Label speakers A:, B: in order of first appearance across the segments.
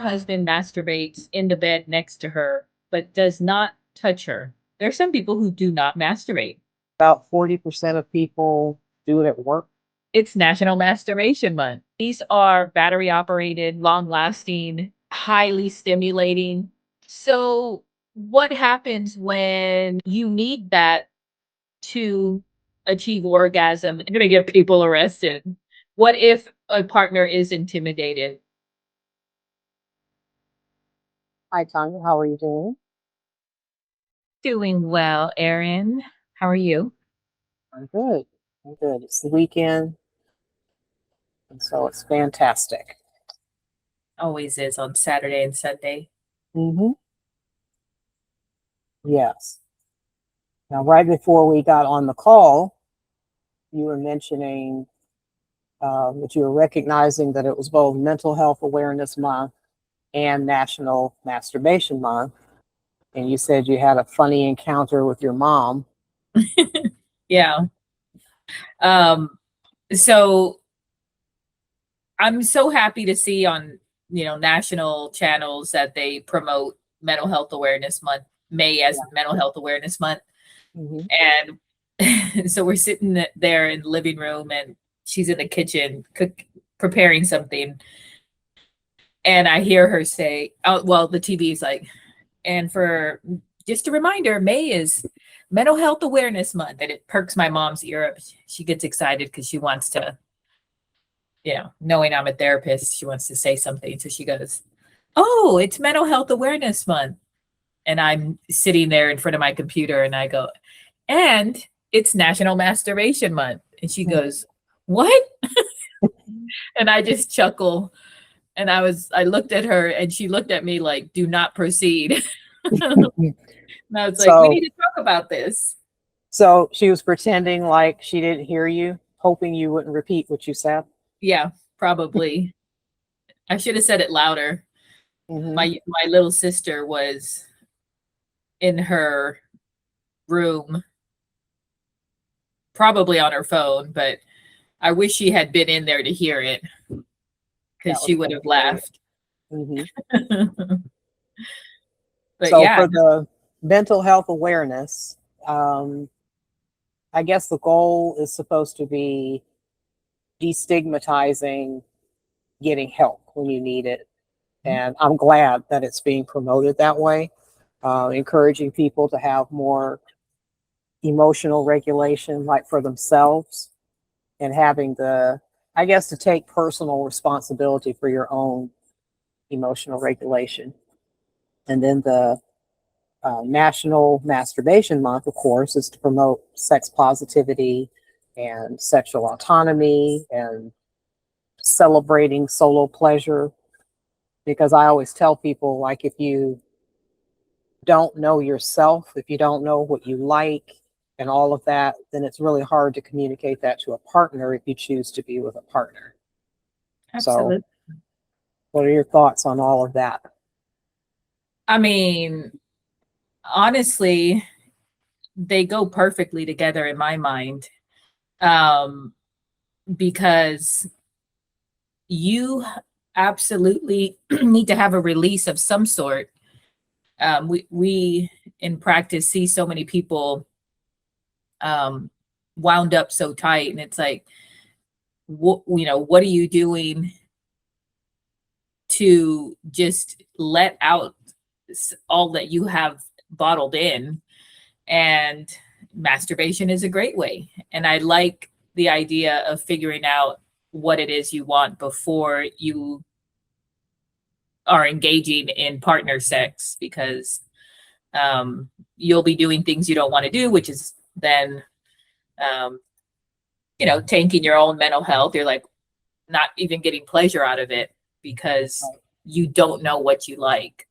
A: husband masturbates in the bed next to her, but does not touch her. There are some people who do not masturbate.
B: About 40% of people do it at work.
A: It's National Masturbation Month. These are battery operated, long lasting, highly stimulating. So, what happens when you need that to achieve orgasm? I'm going to get people arrested. What if a partner is intimidated?
B: Hi, Tanya. How are you doing?
A: Doing well, Erin. How are you?
B: I'm good. I'm good. It's the weekend, and so it's fantastic.
A: Always is on Saturday and Sunday.
B: Mm-hmm. Yes. Now, right before we got on the call, you were mentioning that you were recognizing that it was both Mental Health Awareness Month and National Masturbation Month. And you said you had a funny encounter with your mom.
A: Yeah. Um, so I'm so happy to see on, national channels that they promote Mental Health Awareness Month, May as
B: Yeah.
A: Mental Health Awareness Month.
B: Mm-hmm.
A: And so we're sitting there in the living room and she's in the kitchen preparing something. And I hear her say, oh, well, the TV is like, and for just a reminder, May is Mental Health Awareness Month. And it perks my mom's ear up. She gets excited because she wants to, knowing I'm a therapist, she wants to say something. So she goes, oh, it's Mental Health Awareness Month. And I'm sitting there in front of my computer and I go, and it's National Masturbation Month. And she goes, what? And I just chuckle. And I looked at her and she looked at me like, do not proceed. And I was like, we
B: So,
A: need to talk about this.
B: so she was pretending like she didn't hear you, hoping you wouldn't repeat what you said.
A: Yeah, probably. I should have said it louder.
B: Mm-hmm.
A: My little sister was in her room, probably on her phone, but I wish she had been in there to hear it because
B: That
A: she
B: was
A: would have
B: hilarious.
A: laughed.
B: Mm-hmm.
A: But
B: So
A: yeah,
B: for the mental health awareness, um, I guess the goal is supposed to be destigmatizing getting help when you need it. And I'm glad that it's being promoted that way, encouraging people to have more emotional regulation, like for themselves, and having I guess, to take personal responsibility for your own emotional regulation. And then the National Masturbation Month, of course, is to promote sex positivity and sexual autonomy and celebrating solo pleasure. Because I always tell people, like, if you don't know yourself, if you don't know what you like and all of that, then it's really hard to communicate that to a partner if you choose to be with a partner. So,
A: absolutely.
B: what are your thoughts on all of that?
A: I mean, honestly, they go perfectly together in my mind. Um, because you absolutely need to have a release of some sort. We in practice see so many people um, wound up so tight, and it's like, what are you doing to just let out all that you have bottled in? And masturbation is a great way. And I like the idea of figuring out what it is you want before you are engaging in partner sex, because you'll be doing things you don't want to do, which is then, um, tanking your own mental health. You're like not even getting pleasure out of it because you don't know what you like.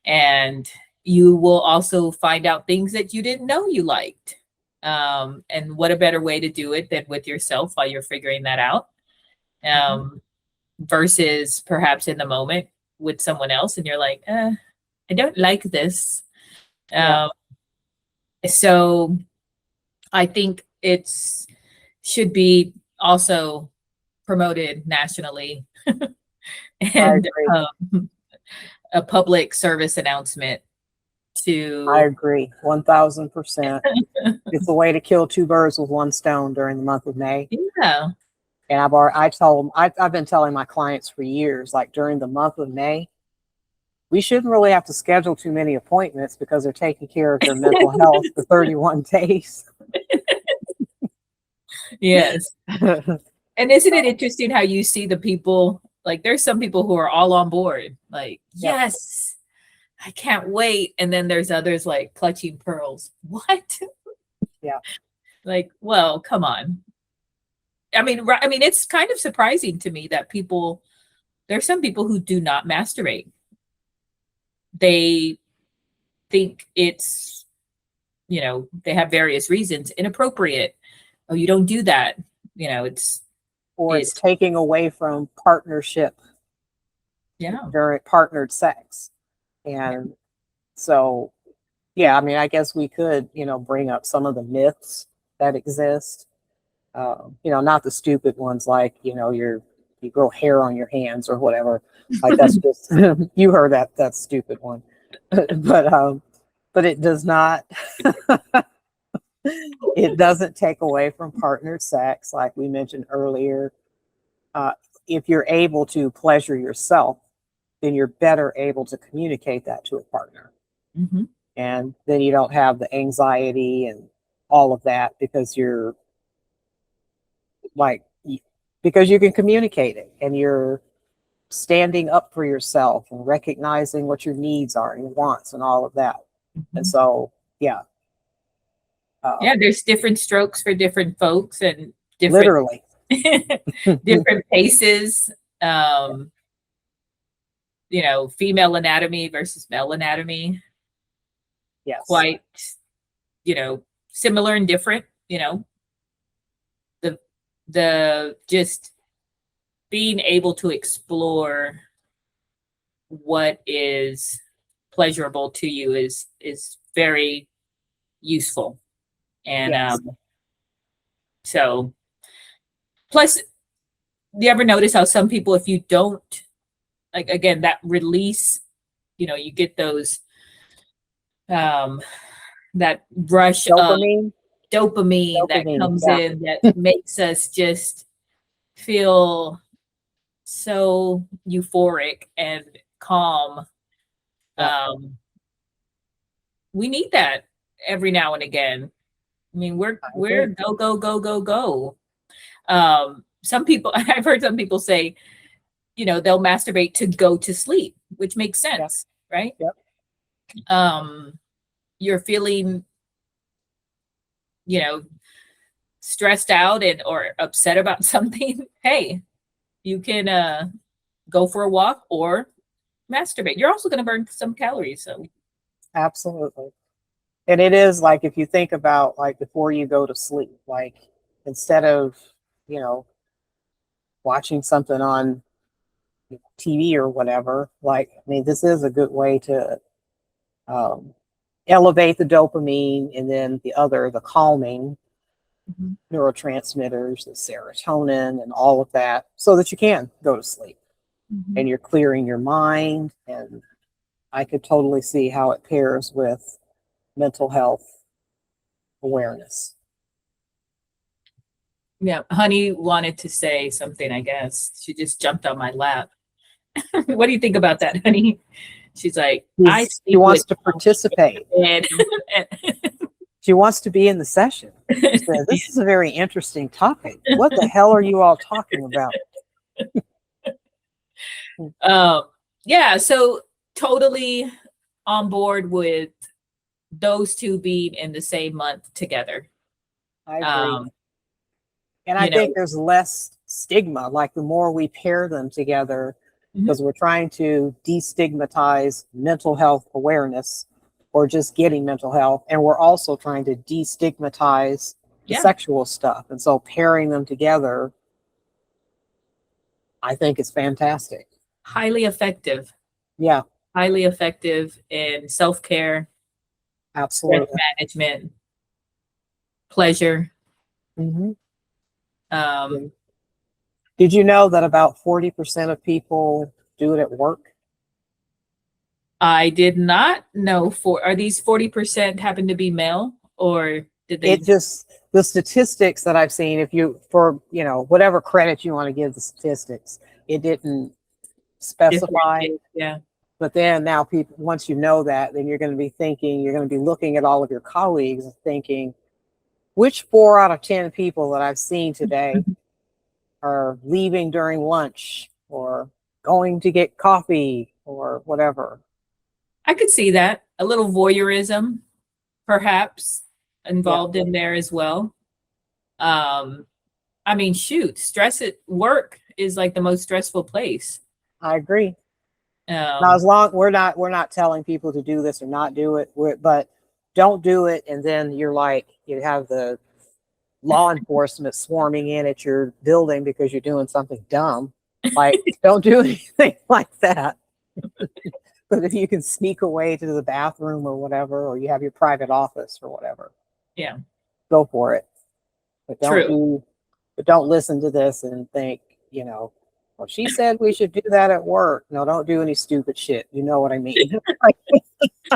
A: And you will also find out things that you didn't know you liked. And what a better way to do it than with yourself while you're figuring that out, versus perhaps in the moment with someone else and you're like, I don't like this.
B: Yeah,
A: Um, so I think it's should be also promoted nationally.
B: I
A: And
B: agree.
A: a public service announcement
B: I
A: to
B: agree, 1000%. It's a way to kill two birds with one stone during the month of May.
A: yeah.
B: And I've been telling my clients for years, like during the month of May, we shouldn't really have to schedule too many appointments because they're taking care of their mental health for 31 days.
A: Yes. And isn't it interesting how you see the people, like there's some people who are all on board, like,
B: Yep.
A: yes, I can't wait. And then there's others like clutching pearls. What?
B: Yeah.
A: Like, well, come on. I mean, it's kind of surprising to me that there's some people who do not masturbate. They think it's, they have various reasons, inappropriate. Oh, you don't do that. It's
B: taking away from partnership during partnered sex. And so, yeah, I mean, I guess we could, bring up some of the myths that exist. Not the stupid ones like, you grow hair on your hands or whatever. Like that's just, you heard that stupid one. But it does not, it doesn't take away from partnered sex, like we mentioned earlier. If you're able to pleasure yourself, then you're better able to communicate that to a partner.
A: Mm-hmm.
B: And then you don't have the anxiety and all of that because because you can communicate it and you're standing up for yourself and recognizing what your needs are and your wants and all of that.
A: Mm-hmm.
B: And so, yeah.
A: There's different strokes for different folks and
B: literally
A: different paces. Female anatomy versus male anatomy.
B: Yes.
A: Quite, similar and different, the just being able to explore what is pleasurable to you is very useful. And
B: yes.
A: So plus, you ever notice how some people, if you don't, like, again, that release, you get those that rush
B: dopamine.
A: of dopamine that comes in that makes us just feel so euphoric and calm. We need that every now and again. I mean, we're go. Some people, I've heard some people say, they'll masturbate to go to sleep, which makes sense, right?
B: Yep.
A: You're feeling, stressed out or upset about something. Hey, you can go for a walk or masturbate. You're also going to burn some calories. So
B: absolutely. And it is like, if you think about like before you go to sleep, like instead of, watching something on TV or whatever, like, I mean, this is a good way to elevate the dopamine and then the calming neurotransmitters, the serotonin and all of that, so that you can go to sleep and you're clearing your mind. And I could totally see how it pairs with mental health awareness.
A: Yeah, Honey wanted to say something, I guess. She just jumped on my lap. What do you think about that, Honey? She's like,
B: she wants to participate. She wants to be in the session. She said, this is a very interesting topic. What the hell are you all talking about?
A: Yeah, so totally on board with those two being in the same month together.
B: I agree. And I think there's less stigma, like the more we pair them together, because we're trying to destigmatize mental health awareness or just getting mental health. And we're also trying to destigmatize the sexual stuff. And so pairing them together, I think it's fantastic.
A: Highly effective.
B: Yeah.
A: Highly effective in self-care.
B: Absolutely.
A: Stress management. Pleasure.
B: Did you know that about 40% of people do it at work?
A: I did not know are these 40% happen to be male, or did they?
B: It just, the statistics that I've seen, if you, for, whatever credit you want to give the statistics, it didn't specify.
A: Differentiate? Yeah.
B: But then now people, once you know that, then you're going to be thinking, you're going to be looking at all of your colleagues and thinking, which 4 out of 10 people that I've seen today are leaving during lunch or going to get coffee or whatever.
A: I could see that. A little voyeurism, perhaps, involved in there as well. I mean, shoot, stress at work is like the most stressful place.
B: I agree. Now, as long we're not telling people to do this or not do it, but don't do it, and then you're like, you have the law enforcement swarming in at your building because you're doing something dumb. Like, don't do anything like that. But if you can sneak away to the bathroom or whatever, or you have your private office or whatever,
A: yeah,
B: go for it. But
A: true.
B: don't listen to this and think, well, she said we should do that at work. No, don't do any stupid shit. You know what I mean?
A: I'm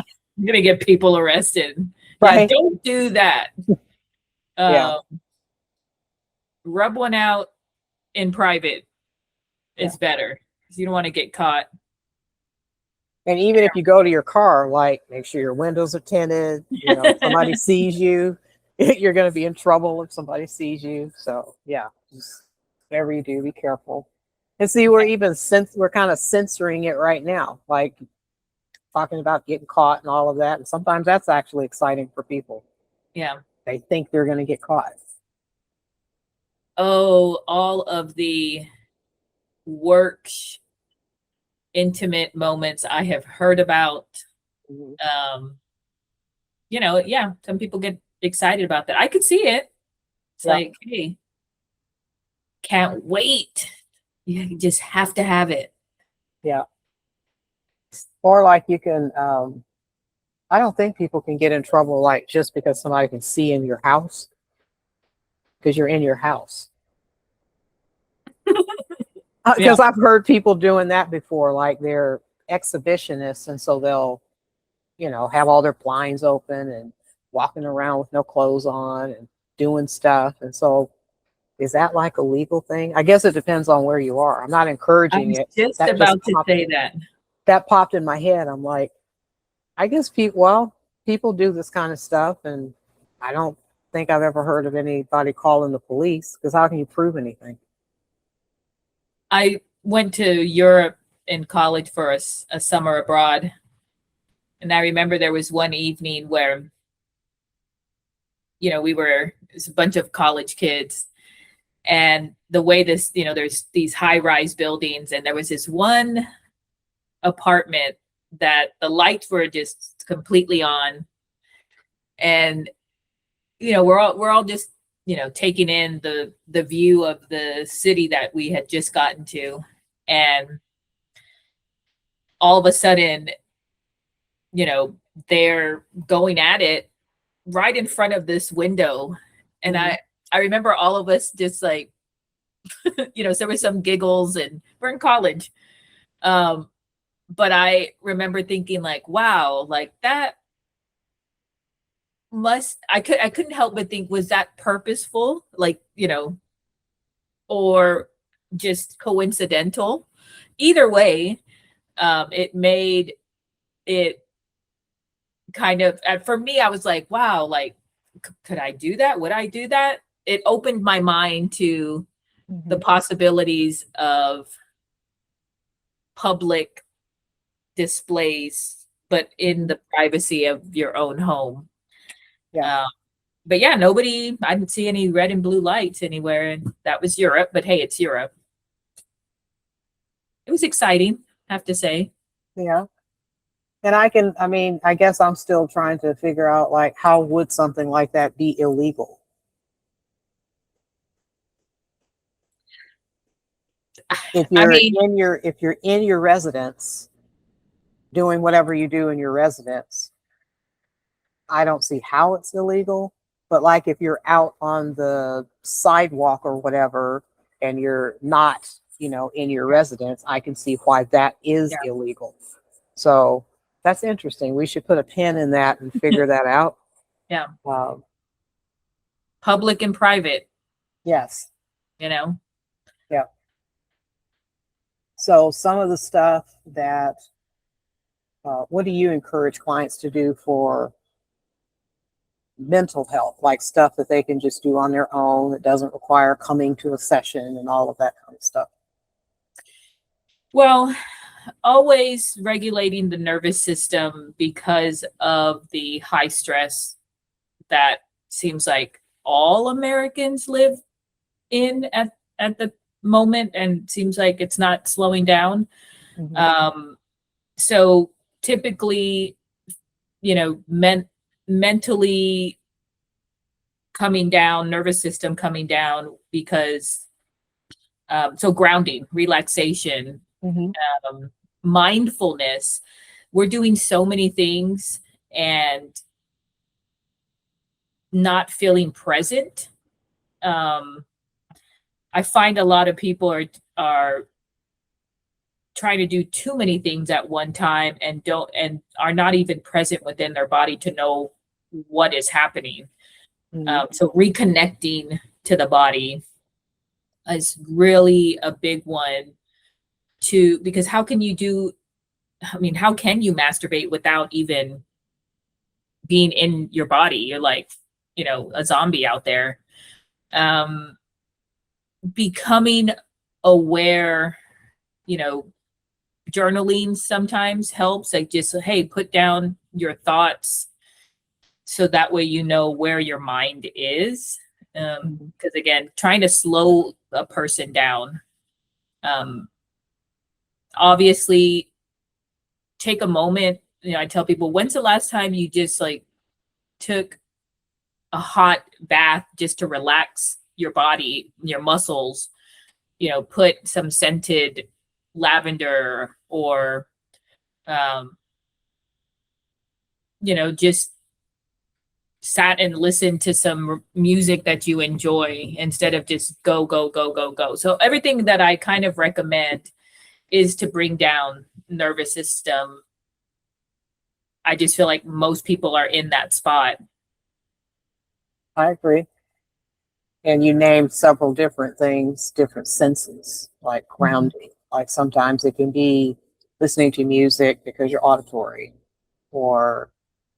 A: gonna get people arrested.
B: Right?
A: Yeah, don't do that.
B: Yeah.
A: Rub one out in private is better because you don't want to get caught.
B: And even if you go to your car, like, make sure your windows are tinted. If somebody sees you, you're going to be in trouble if somebody sees you. So yeah, just whatever you do, be careful. And see, we're kind of censoring it right now, like talking about getting caught and all of that. And sometimes that's actually exciting for people.
A: Yeah.
B: They think they're going to get caught.
A: Oh, all of the work intimate moments I have heard about.
B: Mm-hmm.
A: Yeah, some people get excited about that. I could see it. It's like, hey, can't wait. You just have to have it.
B: Yeah. Or like you can, I don't think people can get in trouble like just because somebody can see in your house, because you're in your house. Because I've heard people doing that before, like they're exhibitionists, and so they'll, have all their blinds open and walking around with no clothes on and doing stuff. And so, is that like a legal thing? I guess it depends on where you are. I'm not encouraging it.
A: Just about to say that.
B: That popped in my head. I'm like, I guess people do this kind of stuff, and I don't think I've ever heard of anybody calling the police, because how can you prove anything?
A: I went to Europe in college for a summer abroad. And I remember there was one evening where, it was a bunch of college kids. And the way there's these high-rise buildings, and there was this one apartment that the lights were just completely on. And, we're all just, taking in the view of the city that we had just gotten to. And all of a sudden, they're going at it right in front of this window. And I remember all of us just like, so there was some giggles, and we're in college. But I remember thinking like, wow, like that I couldn't help but think, was that purposeful? Like, or just coincidental? Either way, it made it kind of, for me, I was like, wow, like, could I do that? Would I do that? It opened my mind to the possibilities of public displays, but in the privacy of your own home.
B: Yeah.
A: But yeah, I didn't see any red and blue lights anywhere. And that was Europe, but hey, it's Europe. It was exciting, I have to say.
B: Yeah. And I guess I'm still trying to figure out, like, how would something like that be illegal? If you're in your residence doing whatever you do in your residence, I don't see how it's illegal. But like, if you're out on the sidewalk or whatever, and you're not, in your residence, I can see why that is illegal. So That's interesting. We should put a pin in that and figure that out.
A: Yeah.
B: Um,
A: Public and private,
B: yes.
A: you know.
B: Yeah. So some of the stuff that, what do you encourage clients to do for mental health, like stuff that they can just do on their own that doesn't require coming to a session and all of that kind of stuff?
A: Well, always regulating the nervous system because of the high stress that seems like all Americans live in at the moment, and seems like it's not slowing down.
B: Mm-hmm.
A: So typically, you know, mentally coming down, nervous system coming down, because so grounding, relaxation,
B: Mm-hmm.
A: mindfulness. We're doing so many things and not feeling present. Um, I find a lot of people are trying to do too many things at one time and don't and are not even present within their body to know what is happening.
B: Mm-hmm.
A: So reconnecting to the body is really a big one, to because how can you do, I mean, how can you masturbate without even being in your body? You're like, you know, a zombie out there. Um, Becoming aware, you know, journaling sometimes helps. Like just, hey, put down your thoughts so that way you know where your mind is. Because again, trying to slow a person down. Um, Obviously, take a moment. You know, I tell people, when's the last time you just like took a hot bath just to relax your body, your muscles, you know, put some scented lavender or, um, you know, just sat and listened to some music that you enjoy instead of just go, go, go, go, go. So everything that I kind of recommend is to bring down nervous system. I just feel like most people are in that spot.
B: I agree. And you named several different things, different senses, like grounding. Like sometimes it can be listening to music because you're auditory, or,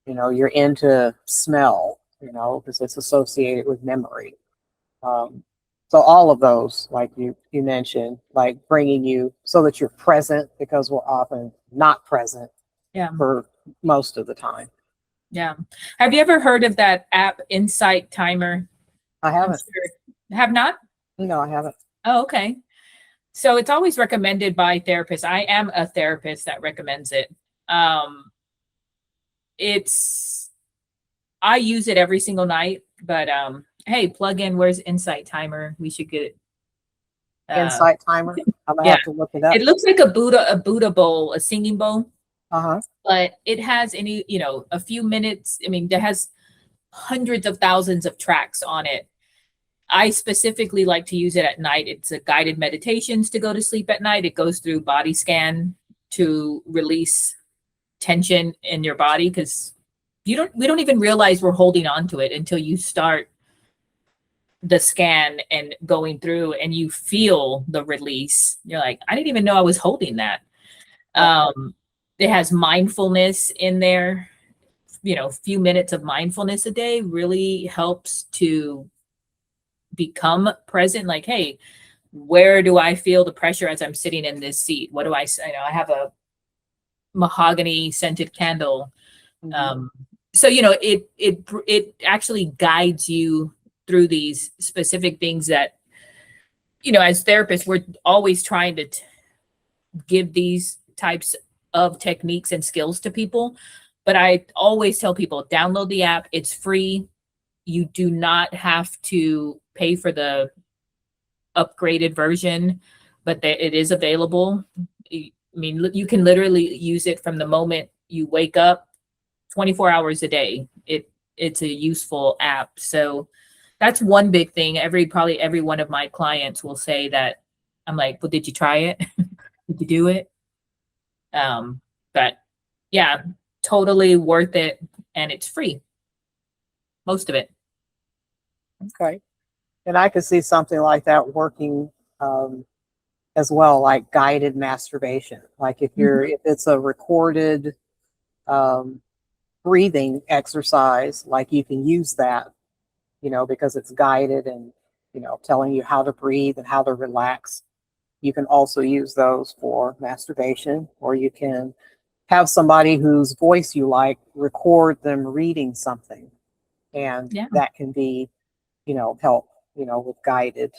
B: you know, you're into smell, you know, because it's associated with memory. Um, so all of those, like you mentioned, like bringing you so that you're present, because we're often not present
A: Yeah.
B: for most of the time.
A: Yeah. Have you ever heard of that app, Insight Timer?
B: I
A: I'm
B: haven't.
A: sure. Have not?
B: No, I haven't.
A: Oh, okay. So it's always recommended by therapists. I am a therapist that recommends it. Um, it's I use it every single night, but hey, plug in where's Insight Timer? We should get it.
B: Insight timer. I'm gonna
A: Yeah.
B: have to look it up.
A: It looks like a Buddha bowl, a singing bowl,
B: Uh-huh.
A: but it has any, you know, a few minutes. I mean, there has hundreds of thousands of tracks on it. I specifically like to use it at night. It's a guided meditations to go to sleep at night. It goes through body scan to release tension in your body, because we don't even realize we're holding on to it until you start the scan and going through and you feel the release. You're like, I didn't even know I was holding that. It has mindfulness in there. You know, a few minutes of mindfulness a day really helps to become present. Like, hey, where do I feel the pressure as I'm sitting in this seat? What do I say? You know, I have a mahogany scented candle.
B: Mhm.
A: So, you know, it actually guides you through these specific things that, you know, as therapists, we're always trying to give these types of techniques and skills to people. But I always tell people, download the app. It's free. You do not have to pay for the upgraded version, but it is available. I mean, you can literally use it from the moment you wake up, 24 hours a day. It's a useful app. So that's one big thing. Probably every one of my clients will say that. I'm like, well, did you try it? Did you do it? But yeah, totally worth it, and it's free, most of it.
B: Okay. And I could see something like that working as well, like guided masturbation. Like if it's a recorded um, breathing exercise, like you can use that, because it's guided and, telling you how to breathe and how to relax. You can also use those for masturbation, or you can have somebody whose voice you like record them reading something. And
A: Yeah,
B: that can be, help, with guided.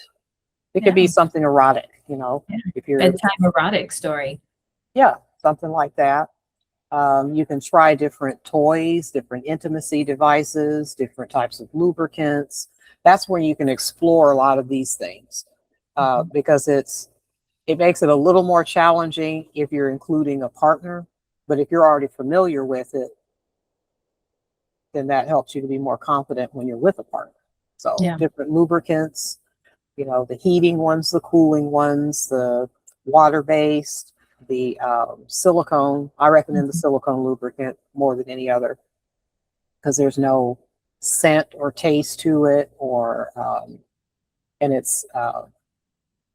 B: It could be
A: yeah,
B: something erotic,
A: yeah.
B: if you're,
A: Bedtime erotic story.
B: yeah, something like that. You can try different toys, different intimacy devices, different types of lubricants. That's where you can explore a lot of these things because it makes it a little more challenging if you're including a partner. But if you're already familiar with it, then that helps you to be more confident when you're with a partner. So
A: Yeah.
B: different lubricants, the heating ones, the cooling ones, the water-based, the silicone. I recommend the
A: Mhm.
B: silicone lubricant more than any other because there's no scent or taste to it, and it's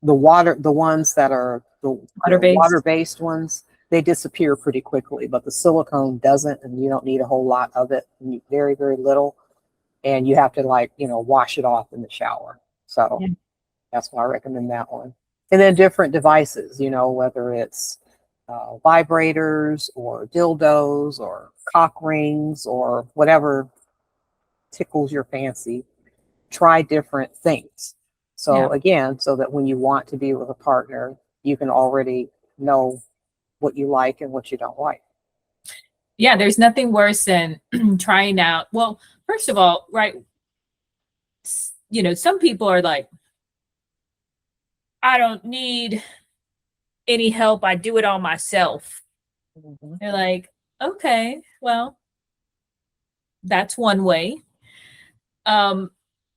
B: the ones that are the
A: Water based.
B: water-based ones, they disappear pretty quickly, but the silicone doesn't, and you don't need a whole lot of it, very, very little, and you have to wash it off in the shower. So
A: Yeah.
B: that's why I recommend that one. And then different devices, whether it's vibrators or dildos or cock rings or whatever tickles your fancy. Try different things. So
A: Yeah.
B: again, so that when you want to be with a partner, you can already know what you like and what you don't like.
A: Yeah, there's nothing worse than trying out. Well, first of all, right, some people are like, I don't need any help. I do it all myself.
B: Mhm.
A: They're like, okay, well, that's one way. Um,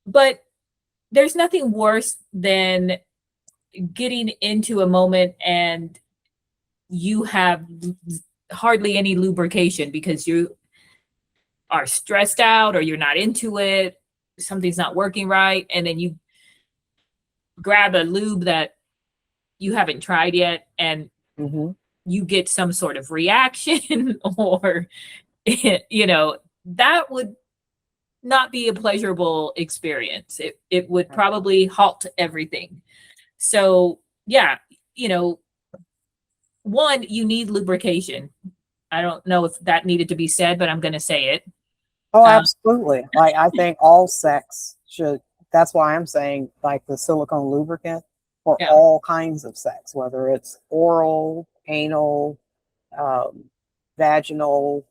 A: but there's nothing worse than getting into a moment and you have hardly any lubrication because you are stressed out or you're not into it, something's not working right, and then you grab a lube that you haven't tried yet and
B: Mhm.
A: you get some sort of reaction or that would not be a pleasurable experience. It would probably halt everything. So yeah, you know, one, you need lubrication. I don't know if that needed to be said, but I'm going to say it.
B: Oh,
A: Uh,
B: absolutely. Like I think all sex should. That's why I'm saying like the silicone lubricant for
A: yeah,
B: all kinds of sex, whether it's oral, anal, um, vaginal,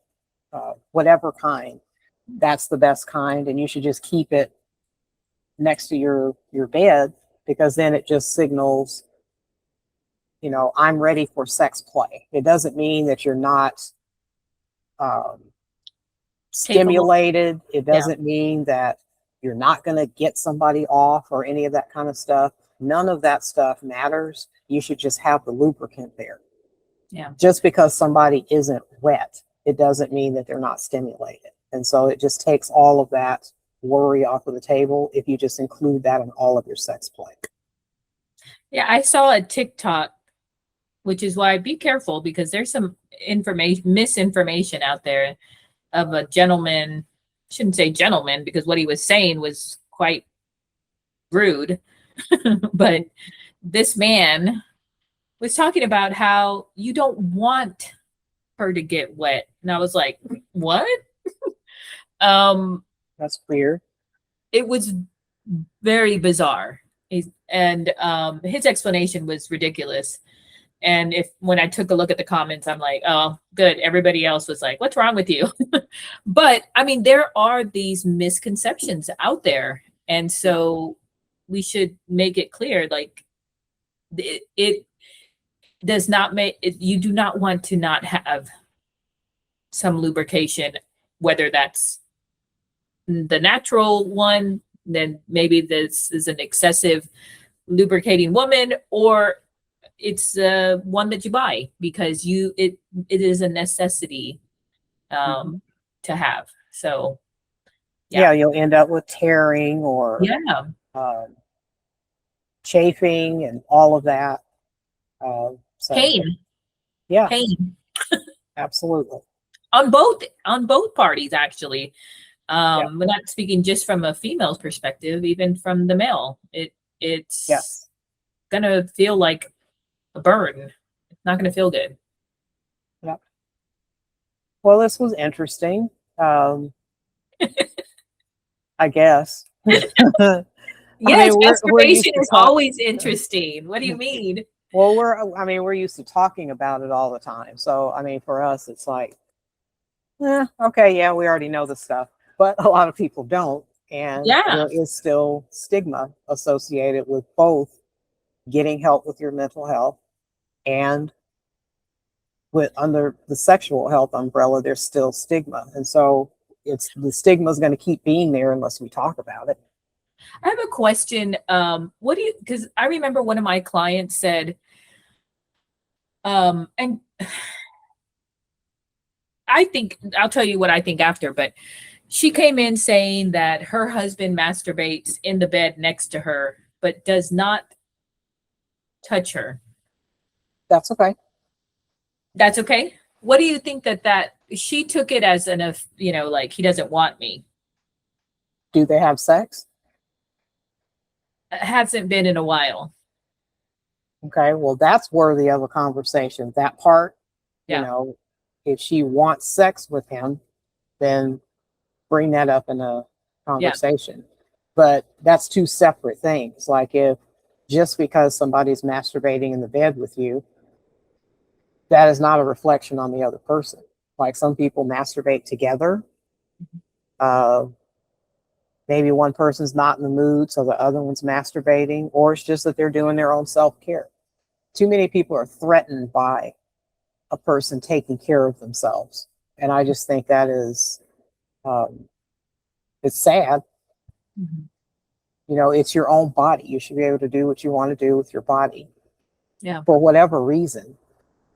B: whatever kind. That's the best kind, and you should just keep it next to your bed because then it just signals, I'm ready for sex play. It doesn't mean that you're not um,
A: capable.
B: stimulated. It
A: Yeah,
B: doesn't mean that you're not going to get somebody off or any of that kind of stuff. None of that stuff matters. You should just have the lubricant there.
A: yeah.
B: Just because somebody isn't wet, it doesn't mean that they're not stimulated. And so it just takes all of that worry off of the table if you just include that in all of your sex play.
A: Yeah, I saw a TikTok, which is why be careful because there's some misinformation out there of a gentleman, shouldn't say gentleman because what he was saying was quite rude, but this man was talking about how you don't want her to get wet. And I was like, what? Um,
B: That's weird.
A: it was very bizarre. And his explanation was ridiculous. And if when I took a look at the comments, I'm like, oh, good. Everybody else was like, what's wrong with you? But I mean, there are these misconceptions out there. And so we should make it clear like it does not make it, you do not want to not have some lubrication, whether that's the natural one, then maybe this is an excessive lubricating woman, or it's one that you buy because it is a necessity um,
B: Mhm.
A: to have. So
B: Yeah,
A: yeah,
B: you'll end up with tearing or
A: yeah,
B: um, chafing and all of that. So
A: pain,
B: yeah,
A: pain
B: absolutely.
A: on both parties actually.
B: Yeah.
A: We're not speaking just from a female's perspective, even from the male. It's
B: Yes.
A: gonna feel like a burn. It's not gonna feel good.
B: Yeah. Well, this was interesting. Um, I guess. I
A: Yes,
B: mean, we're used
A: masturbation
B: to
A: is
B: talk.
A: always interesting. What do you mean?
B: Well, we're used to talking about it all the time. So, I mean, for us, it's like, okay, yeah, we already know the stuff, but a lot of people don't, and
A: Yeah,
B: there is still stigma associated with both getting help with your mental health and with under the sexual health umbrella. There's still stigma, and so it's the stigma is going to keep being there unless we talk about it.
A: I have a question. What do you? Because I remember one of my clients said, and I think I'll tell you what I think after, but she came in saying that her husband masturbates in the bed next to her, but does not touch her.
B: That's okay.
A: That's okay. What do you think that she took it as like he doesn't want me?
B: Do they have sex?
A: It hasn't been in a while.
B: Okay, well, that's worthy of a conversation. That part, you
A: Yeah,
B: know, if she wants sex with him, then bring that up in a
A: yeah,
B: conversation. But that's two separate things. Like if just because somebody's masturbating in the bed with you, that is not a reflection on the other person. Like some people masturbate together. Uh, maybe one person's not in the mood, so the other one's masturbating, or it's just that they're doing their own self care. Too many people are threatened by a person taking care of themselves. And I just think that is, um, it's sad.
A: mhm,
B: You know, it's your own body. You should be able to do what you want to do with your body
A: yeah.
B: for whatever reason.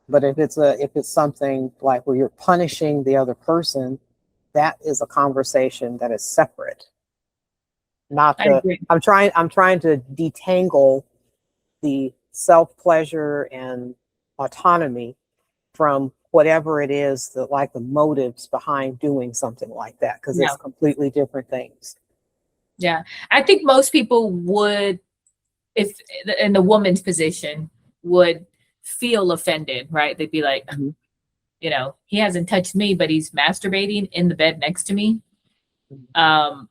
B: But if it's something like where you're punishing the other person, that is a conversation that is separate. Not
A: I
B: the
A: agree.
B: I'm trying to detangle the self pleasure and autonomy from whatever it is that like the motives behind doing something like that, because
A: Yeah,
B: it's completely different things.
A: yeah. I think most people would, if in the woman's position, would feel offended, right? They'd be like,
B: Mhm.
A: he hasn't touched me, but he's masturbating in the bed next to me. Um,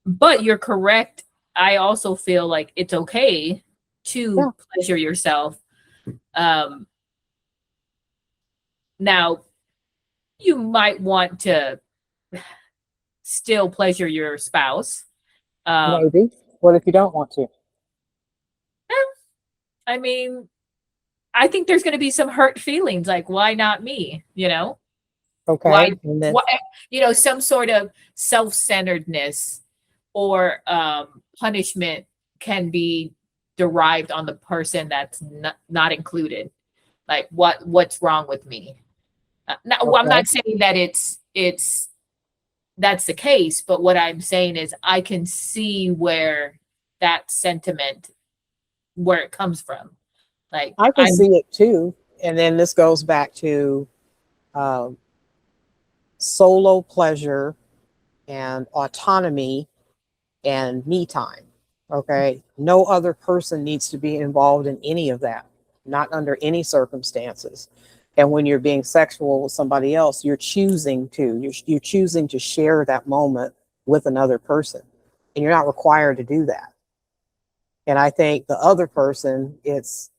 A: but you're correct. I also feel like it's okay
B: Yeah.
A: to pleasure yourself. Um, Now, you might want to still pleasure your spouse. Um,
B: Maybe. What if you don't want to?
A: eh, I mean, I think there's going to be some hurt feelings, like why not me? Why,
B: Okay. And then
A: why, some sort of self-centeredness or punishment can be derived on the person that's not included. Like what's wrong with me? Well, I'm
B: okay.
A: not saying that it's that's the case, but what I'm saying is I can see where that sentiment where it comes from. Like
B: I can
A: I'm
B: see it too. And then this goes back to um, solo pleasure and autonomy and me time. Okay. No other person needs to be involved in any of that, not under any circumstances. And when you're being sexual with somebody else, you're choosing to share that moment with another person. And you're not required to do that. And I think the other person, it's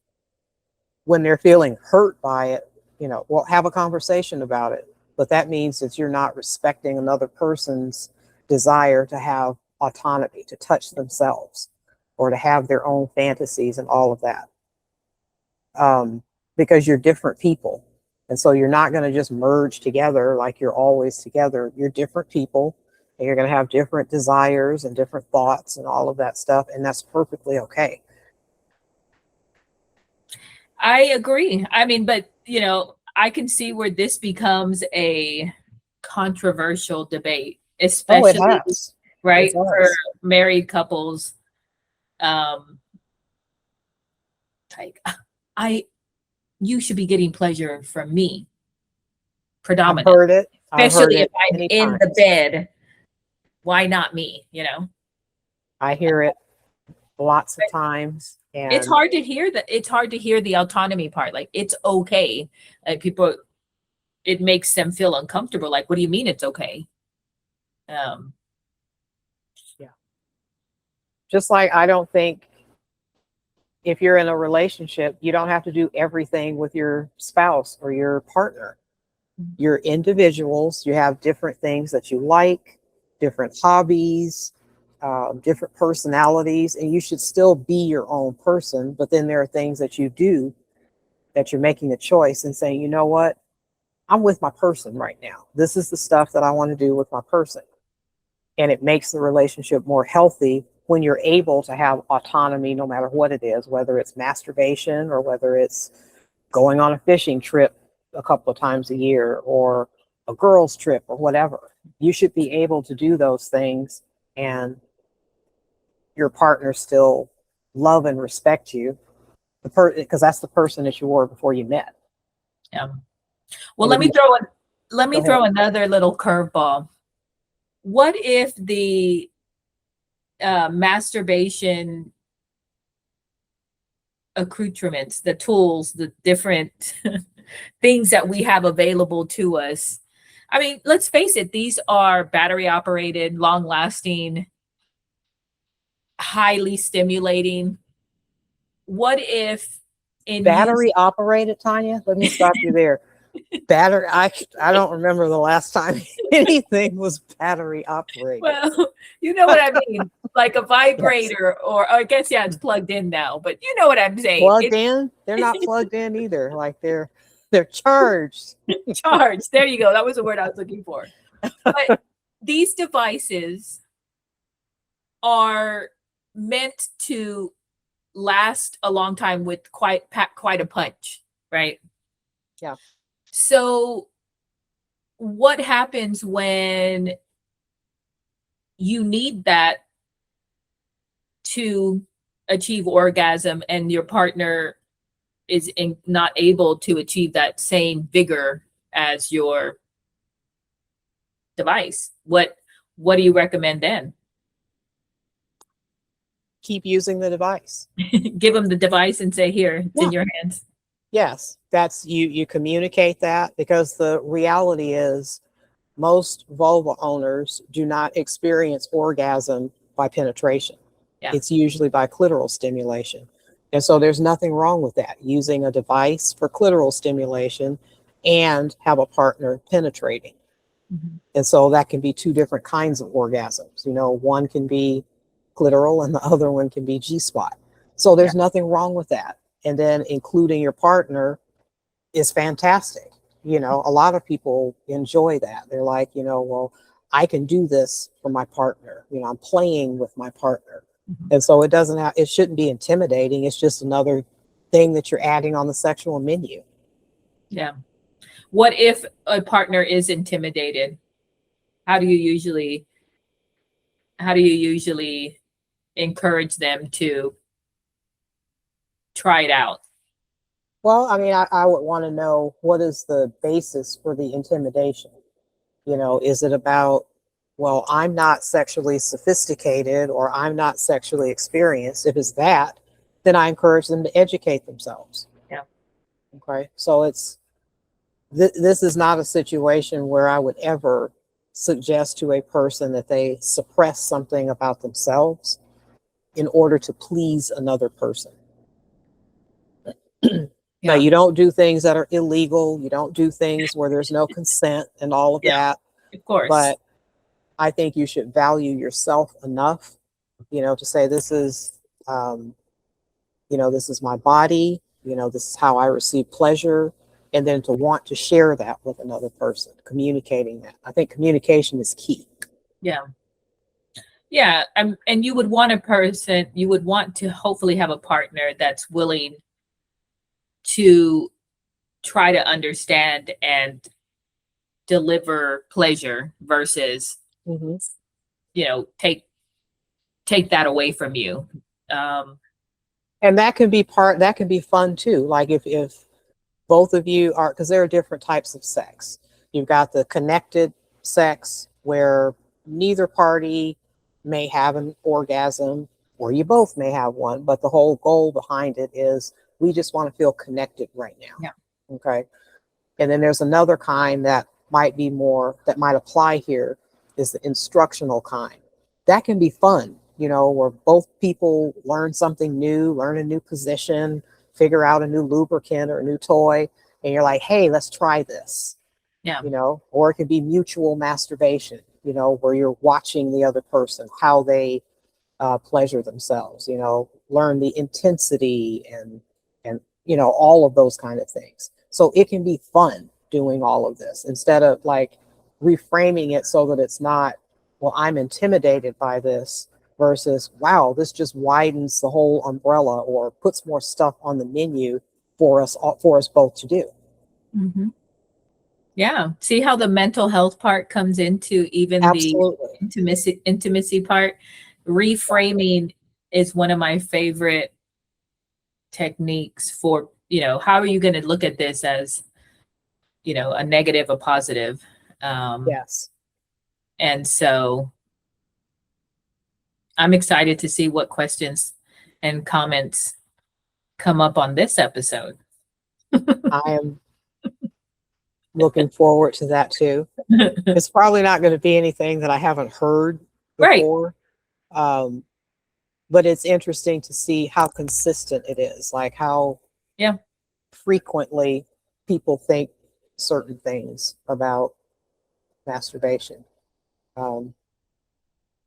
B: when they're feeling hurt by it, well, have a conversation about it. But that means that you're not respecting another person's desire to have autonomy, to touch themselves, or to have their own fantasies and all of that. Because you're different people. And so you're not going to just merge together like you're always together. You're different people and you're going to have different desires and different thoughts and all of that stuff. And that's perfectly okay.
A: I agree. I mean, but I can see where this becomes a controversial debate,
B: Oh, it
A: especially
B: has. It
A: right for
B: does.
A: married couples. Um, like I, you should be getting pleasure from me
B: I've
A: predominant,
B: heard it. I've heard
A: especially if
B: it
A: I'm
B: many
A: in the
B: times.
A: bed. Why not me? You know,
B: I hear it lots of times.
A: it's
B: And
A: hard to hear that. It's hard to hear the autonomy part. Like it's okay. Like people, it makes them feel uncomfortable. Like, what do you mean it's okay? Um,
B: yeah, just like I don't think if you're in a relationship, you don't have to do everything with your spouse or your partner. You're individuals, you have different things that you like, different hobbies, different personalities, and you should still be your own person. But then there are things that you do that you're making a choice and saying, you know what, I'm with my person right now. This is the stuff that I want to do with my person. And it makes the relationship more healthy when you're able to have autonomy no matter what it is, whether it's masturbation or whether it's going on a fishing trip a couple of times a year or a girls trip or whatever. You should be able to do those things and your partner still love and respect you, because that's the person that you were before you met.
A: yeah. Well,
B: And if you
A: let
B: go
A: me
B: ahead.
A: throw another little curveball. What if the masturbation accoutrements, the tools, the different things that we have available to us? I mean, let's face it, these are battery operated, long lasting, highly stimulating. What if in
B: Battery
A: use
B: operated, Tanya, let me stop you there. Battery, I don't remember the last time anything was battery operated.
A: well, you know what I mean, like a
B: Yes.
A: vibrator, or I guess yeah, it's plugged in now, but you know what I'm saying.
B: Plugged
A: It's
B: in? They're not plugged in either. Like they're charged.
A: charged. There you go. That was the word I was looking for. But these devices are meant to last a long time with pack quite a punch, right?
B: Yeah.
A: So what happens when you need that to achieve orgasm and your partner is not able to achieve that same vigor as your device? What do you recommend then?
B: Keep using the device.
A: Give them the device and say, here, it's
B: Yeah.
A: in your hands.
B: Yes. That's you communicate that, because the reality is most vulva owners do not experience orgasm by penetration.
A: Yeah.
B: It's usually by clitoral stimulation. And so there's nothing wrong with that, using a device for clitoral stimulation and have a partner penetrating.
A: Mm-hmm.
B: And so that can be two different kinds of orgasms. You know, one can be clitoral and the other one can be G spot. So
A: Yeah.
B: there's nothing wrong with that. And then including your partner is fantastic. You know, a lot of people enjoy that. They're like, you know, well, I can do this for my partner. You know, I'm playing with my partner.
A: Mm-hmm.
B: And so it shouldn't be intimidating. It's just another thing that you're adding on the sexual menu.
A: Yeah. What if a partner is intimidated? How do you usually how do you usually encourage them to try it out?
B: Well, I mean, I would want to know, what is the basis for the intimidation? You know, is it about, well, I'm not sexually sophisticated or I'm not sexually experienced? If it's that, then I encourage them to educate themselves.
A: Yeah.
B: Okay. So this is not a situation where I would ever suggest to a person that they suppress something about themselves in order to please another person. Now,
A: Yeah.
B: you don't do things that are illegal. You don't do things where there's no consent and all of
A: Yeah.
B: that.
A: Of course.
B: But I think you should value yourself enough, you know, to say, um, this is my body, this is how I receive pleasure. And then to want to share that with another person, communicating that. I think communication is key.
A: Yeah. Yeah. And you would want you would want to hopefully have a partner that's willing to try to understand and deliver pleasure versus,
B: hmm
A: you know, take that away from you. Um,
B: And that can be that can be fun too. Like if both of you are, because there are different types of sex. You've got the connected sex where neither party may have an orgasm, or you both may have one, but the whole goal behind it is we just want to feel connected right now.
A: Yeah.
B: Okay. And then there's another kind that might be more, that might apply here, is the instructional kind. That can be fun, you know, where both people learn something new, learn a new position, figure out a new lubricant or a new toy, and you're like, hey, let's try this,
A: yeah.
B: you know. Or it could be mutual masturbation, you know, where you're watching the other person, how they pleasure themselves, you know, learn the intensity and you know, all of those kind of things. So it can be fun doing all of this instead of like reframing it so that it's not, well, I'm intimidated by this, versus, wow, this just widens the whole umbrella or puts more stuff on the menu for us both to do.
A: Mm-hmm. Yeah. See how the mental health part comes into even the
B: Absolutely.
A: intimacy part. Reframing is one of my favorite techniques for, you know, how are you going to look at this as, you know, a negative, a positive.
B: Yes.
A: And so I'm excited to see what questions and comments come up on this episode.
B: I am looking forward to that too. It's probably not going to be anything that I haven't heard
A: Right.
B: before. Um, but it's interesting to see how consistent it is, like how
A: Yeah.
B: frequently people think certain things about masturbation. Um,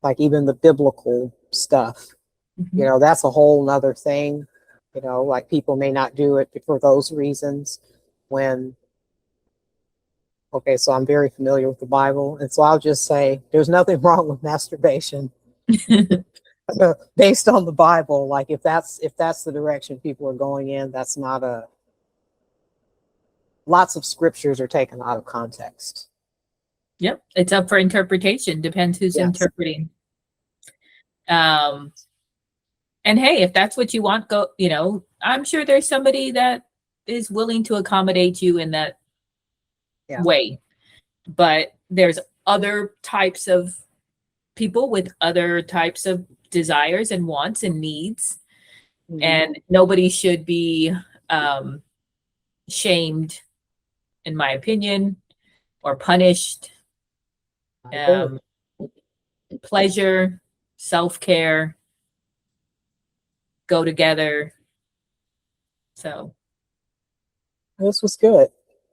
B: like even the biblical stuff, you
A: Mhm.
B: know, that's a whole nother thing. You know, like people may not do it for those reasons when, okay, so I'm very familiar with the Bible. And so I'll just say there's nothing wrong with masturbation based on the Bible. Like if that's the direction people are going in, that's not a, lots of scriptures are taken out of context.
A: Yep. It's up for interpretation. Depends who's
B: Yes.
A: interpreting. Um, and hey, if that's what you want, go, you know, I'm sure there's somebody that is willing to accommodate you in that
B: Yeah.
A: way. But there's other types of people with other types of desires and wants and needs.
B: Mhm.
A: And nobody should be shamed, in my opinion, or punished.
B: I agree.
A: Pleasure, self-care go together. So
B: This was good.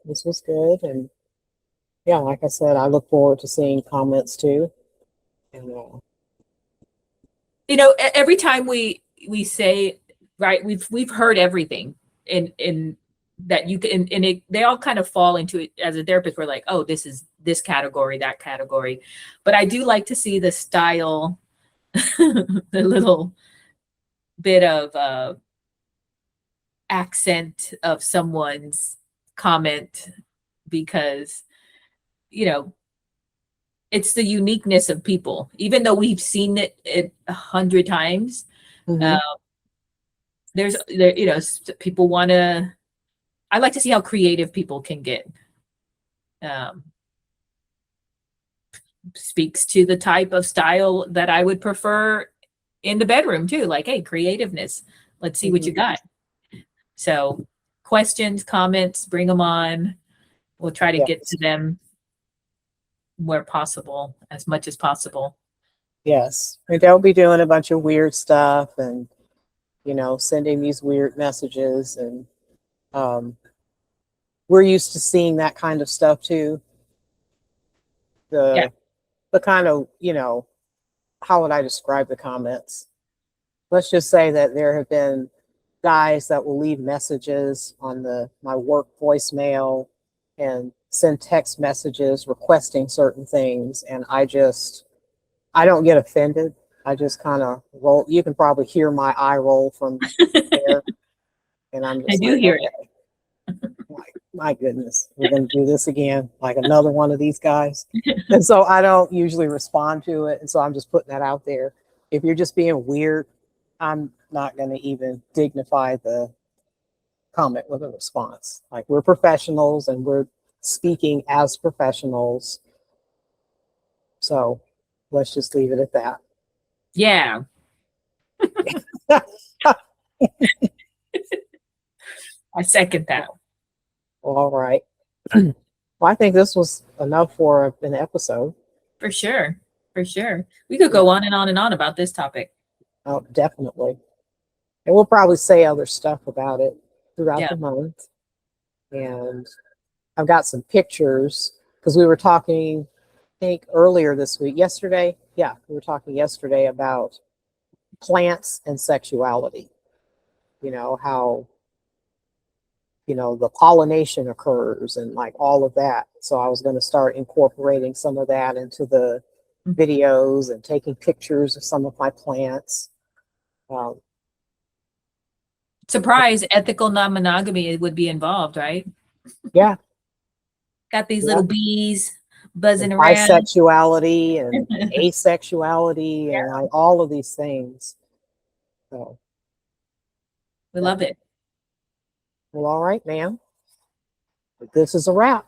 B: This was good. And yeah, like I said, I look forward to seeing comments too. And
A: you know, every time we say, right, we've heard everything in that you can, and they all kind of fall into it. As a therapist, we're like, oh, this is this category, that category. But I do like to see the style, the little bit of accent of someone's comment, because, you know, it's the uniqueness of people. Even though we've seen it 100 times, uh,
B: mhm.
A: there, you know, people want to. I like to see how creative people can get. Um, Speaks to the type of style that I would prefer in the bedroom too. Like, hey, creativeness. Let's see what you
B: Mhm.
A: got. So, questions, comments, bring them on. We'll try to get
B: Yes.
A: to them where possible, as much as possible.
B: Yes. And they'll be doing a bunch of weird stuff and, you know, sending these weird messages. And um, we're used to seeing that kind of stuff too.
A: Yeah.
B: The kind of, you know, how would I describe the comments? Let's just say that there have been guys that will leave messages on my work voicemail and send text messages requesting certain things, and I don't get offended. I just kind of roll. You can probably hear my eye roll from there, and I'm
A: I
B: just
A: do
B: like,
A: hear it.
B: okay, like, my goodness, we're going to do this again, like another one of these guys. And so I don't usually respond to it. And so I'm just putting that out there. If you're just being weird, I'm not going to even dignify the comment with a response. Like, we're professionals and we're speaking as professionals. So let's just leave it at that.
A: Yeah. I second that.
B: Well, all right. Well, I think this was enough for an episode.
A: For sure. For sure. We could go on and on and on about this topic.
B: Oh, definitely. And we'll probably say other stuff about it throughout
A: Yeah.
B: the month. And I've got some pictures because we were talking, I think, earlier this week, yesterday. Yeah, we were talking yesterday about plants and sexuality. You know, how, you know, the pollination occurs and like all of that. So I was going to start incorporating some of that into the videos and taking pictures of some of my plants.
A: Surprise, ethical non-monogamy would be involved, right?
B: Yeah.
A: Got these
B: Yeah.
A: little bees buzzing
B: And
A: around.
B: bisexuality and asexuality and like all of these things. So
A: We love it.
B: well, all right, ma'am. This is a wrap.